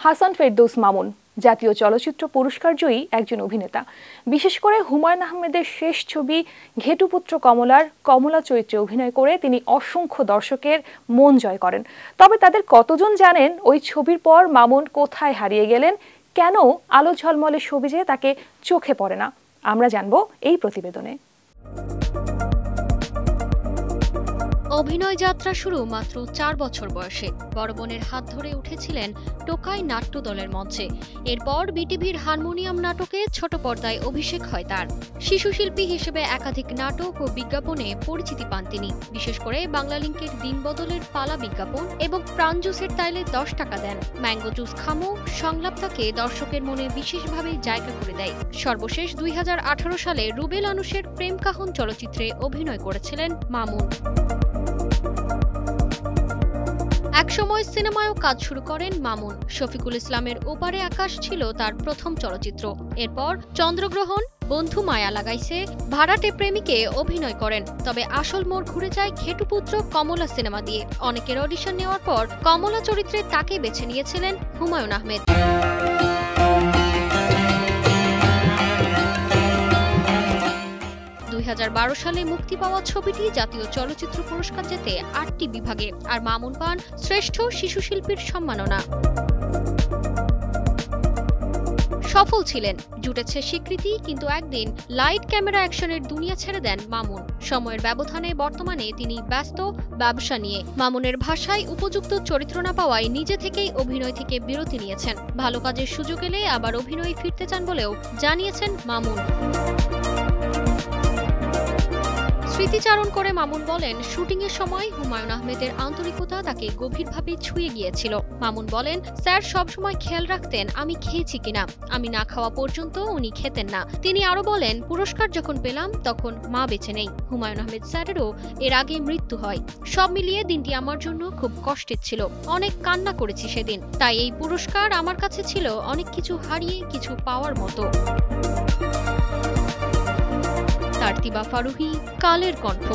হাসান ফেরদৌস মামুন জাতীয় চলচ্চিত্র পুরস্কার জয়ী একজন অভিনেতা। বিশেষ করে হুমায়ূন আহমেদের শেষ ছবি ঘেটুপুত্র কমলার কমলা চরিত্রে অভিনয় করে তিনি অসংখ্য দর্শকের মন জয় করেন। তবে তাদের কতজন জানেন ওই ছবির পর মামুন কোথায় হারিয়ে গেলেন, কেন আলো ঝলমলে সবিজে তাকে চোখে পড়ে না, আমরা জানবো এই প্রতিবেদনে। অভিনয় যাত্রা শুরু মাত্র ৪ বছর বয়সে বড় বোনের হাত ধরে উঠেছিলেন টোকাই নাট্য দলের মঞ্চে। এরপর বিটিভির হারমোনিয়াম নাটকে ছোট পর্দায় অভিষেক হয় তার। শিশু শিল্পী হিসেবে একাধিক নাটক ও বিজ্ঞাপনে পরিচিতি পান তিনি। বিশেষ করে বাংলা লিংকের দিন বদলের পালা বিজ্ঞাপন এবং প্রাণ জুসের তাইলে ১০ টাকা দেন, ম্যাঙ্গো জুস খামো সংলাপ তাকে দর্শকের মনে বিশেষভাবে জায়গা করে দেয়। সর্বশেষ ২০১৮ সালে রুবেল আনুশের প্রেম কাহন চলচ্চিত্রে অভিনয় করেছিলেন মামুন। একসময় সিনেমায়ও কাজ শুরু করেন মামুন। শফিকুল ইসলামের ওপারে আকাশ ছিল তার প্রথম চলচ্চিত্র। এরপর চন্দ্রগ্রহণ, বন্ধু মায়া লাগাইছে, ভাড়াটে প্রেমিকে অভিনয় করেন। তবে আসল মোড় ঘুরে যায় ঘেটুপুত্র কমলা সিনেমা দিয়ে। অনেকের অডিশন নেওয়ার পর কমলা চরিত্রে তাকে বেছে নিয়েছিলেন হুমায়ূন আহমেদ। ২০১২ সালে মুক্তি পাওয়া ছবিটি জাতীয় চলচ্চিত্র পুরস্কার জেতে ৮টি বিভাগে, আর মামুন পান শ্রেষ্ঠ শিশু শিল্পীর সম্মাননা। সফল ছিলেন, জুটেছে স্বীকৃতি, কিন্তু একদিন লাইট ক্যামেরা অ্যাকশনের দুনিয়া ছেড়ে দেন মামুন। সময়ের ব্যবধানে বর্তমানে তিনি ব্যস্ত ব্যবসা নিয়ে। মামুনের ভাষায় উপযুক্ত চরিত্র না পাওয়ায় নিজে থেকেই অভিনয় থেকে বিরতি নিয়েছেন। ভালো কাজের সুযোগ এলে আবার অভিনয়ে ফিরতে চান বলেও জানিয়েছেন মামুন। স্মৃতিচারণ করে মামুন বলেন, শুটিংয়ের সময় হুমায়ূন আহমেদের আন্তরিকতা তাকে গভীরভাবে ছুঁয়ে গিয়েছিল। মামুন বলেন, স্যার সবসময় খেয়াল রাখতেন আমি খেয়েছি কিনা। আমি না খাওয়া পর্যন্ত উনি খেতেন না। তিনি আরো বলেন, পুরস্কার যখন পেলাম তখন মা বেঁচে নেই। হুমায়ূন আহমেদ স্যারেরও এর আগে মৃত্যু হয়। সব মিলিয়ে দিনটি আমার জন্য খুব কষ্টের ছিল। অনেক কান্না করেছি সেদিন। তাই এই পুরস্কার আমার কাছে ছিল অনেক কিছু হারিয়ে কিছু পাওয়ার মতো। তারতিবা ফারুহী, কালের কণ্ঠ।